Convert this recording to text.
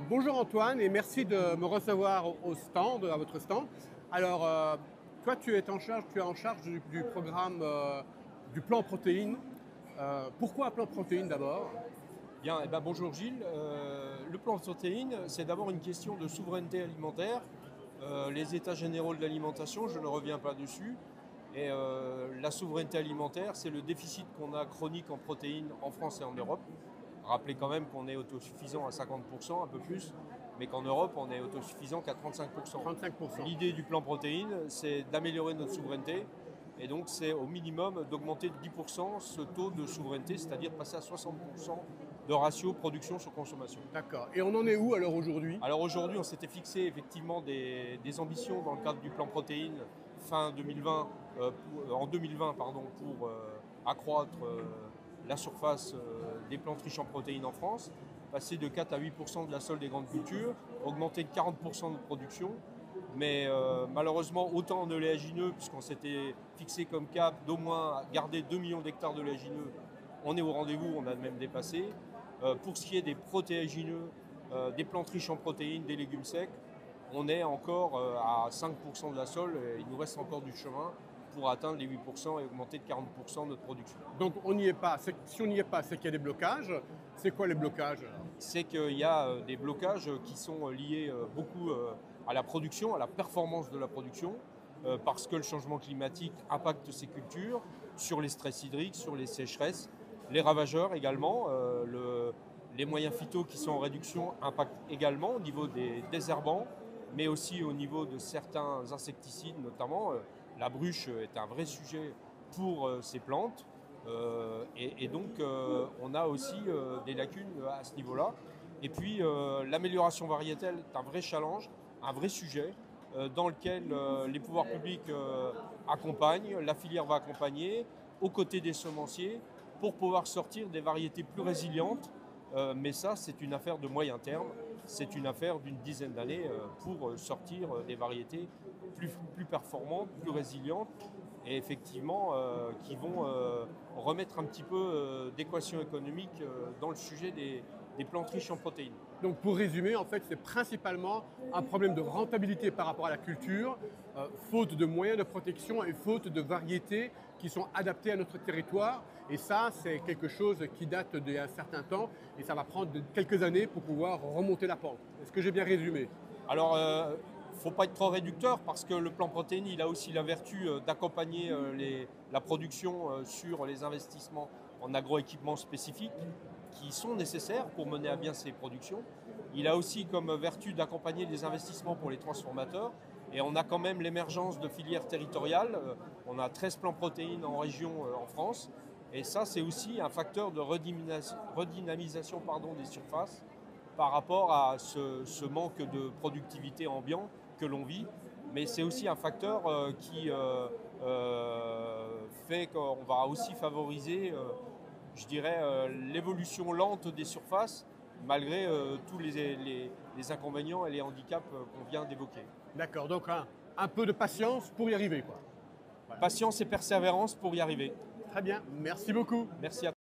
Bonjour Antoine et merci de me recevoir au stand, à votre stand. Alors, toi tu es en charge du programme du plan protéines. Pourquoi un plan protéines d'abord? Bien, bonjour Gilles. Le plan de protéines, c'est d'abord une question de souveraineté alimentaire. Les états généraux de l'alimentation, je ne reviens pas dessus. Et la souveraineté alimentaire, c'est le déficit qu'on a chronique en protéines en France et en Europe. Rappelez quand même qu'on est autosuffisant à 50%, un peu plus, mais qu'en Europe, on est autosuffisant qu'à 35%. 35%. L'idée du plan protéines, c'est d'améliorer notre souveraineté. Et donc, c'est au minimum d'augmenter de 10% ce taux de souveraineté, c'est-à-dire passer à 60% de ratio production sur consommation. D'accord. Et on en est où alors aujourd'hui? Alors aujourd'hui, on s'était fixé effectivement des ambitions dans le cadre du plan protéines fin 2020, en 2020 pardon, pour accroître la surface des plantes riches en protéines en France, passer de 4 à 8% de la solde des grandes cultures, augmenter de 40% de production. Mais malheureusement, autant en oléagineux, puisqu'on s'était fixé comme cap d'au moins garder 2 millions d'hectares d'oléagineux, on est au rendez-vous, on a même dépassé. Pour ce qui est des protéagineux, des plantes riches en protéines, des légumes secs, on est encore à 5% de la sole et il nous reste encore du chemin pour atteindre les 8% et augmenter de 40% notre production. Donc on n'y est pas. Si on n'y est pas, c'est qu'il y a des blocages. C'est quoi les blocages? C'est qu'il y a des blocages qui sont liés beaucoup à la production, à la performance de la production, parce que le changement climatique impacte ces cultures, sur les stress hydriques, sur les sécheresses, les ravageurs également, les moyens phyto qui sont en réduction impactent également au niveau des désherbants, mais aussi au niveau de certains insecticides, notamment la bruche est un vrai sujet pour ces plantes. Et donc, on a aussi des lacunes à ce niveau-là. Et puis, l'amélioration variétale est un vrai challenge, un vrai sujet dans lequel les pouvoirs publics accompagnent, la filière va accompagner, aux côtés des semenciers, pour pouvoir sortir des variétés plus résilientes. Mais ça, c'est une affaire de moyen terme. C'est une affaire d'une dizaine d'années pour sortir des variétés plus performantes, plus résilientes et effectivement qui vont remettre un petit peu d'équation économique dans le sujet des plantes riches en protéines. Donc pour résumer, en fait, c'est principalement un problème de rentabilité par rapport à la culture, faute de moyens de protection et faute de variétés qui sont adaptées à notre territoire. Et ça, c'est quelque chose qui date d'il y a un certain temps et ça va prendre quelques années pour pouvoir remonter la pente. Est-ce que j'ai bien résumé? Alors, il ne faut pas être trop réducteur parce que le plan protéines, il a aussi la vertu d'accompagner la production sur les investissements en agroéquipements spécifiques qui sont nécessaires pour mener à bien ces productions. Il a aussi comme vertu d'accompagner les investissements pour les transformateurs. Et on a quand même l'émergence de filières territoriales. On a 13 plans protéines en région en France. Et ça, c'est aussi un facteur de redynamisation des surfaces par rapport à ce manque de productivité ambiant que l'on vit. Mais c'est aussi un facteur qui fait qu'on va aussi favoriser, je dirais, l'évolution lente des surfaces, malgré tous les inconvénients et les handicaps qu'on vient d'évoquer. D'accord, donc un peu de patience pour y arriver, quoi. Voilà. Patience et persévérance pour y arriver. Très bien, merci beaucoup. Merci à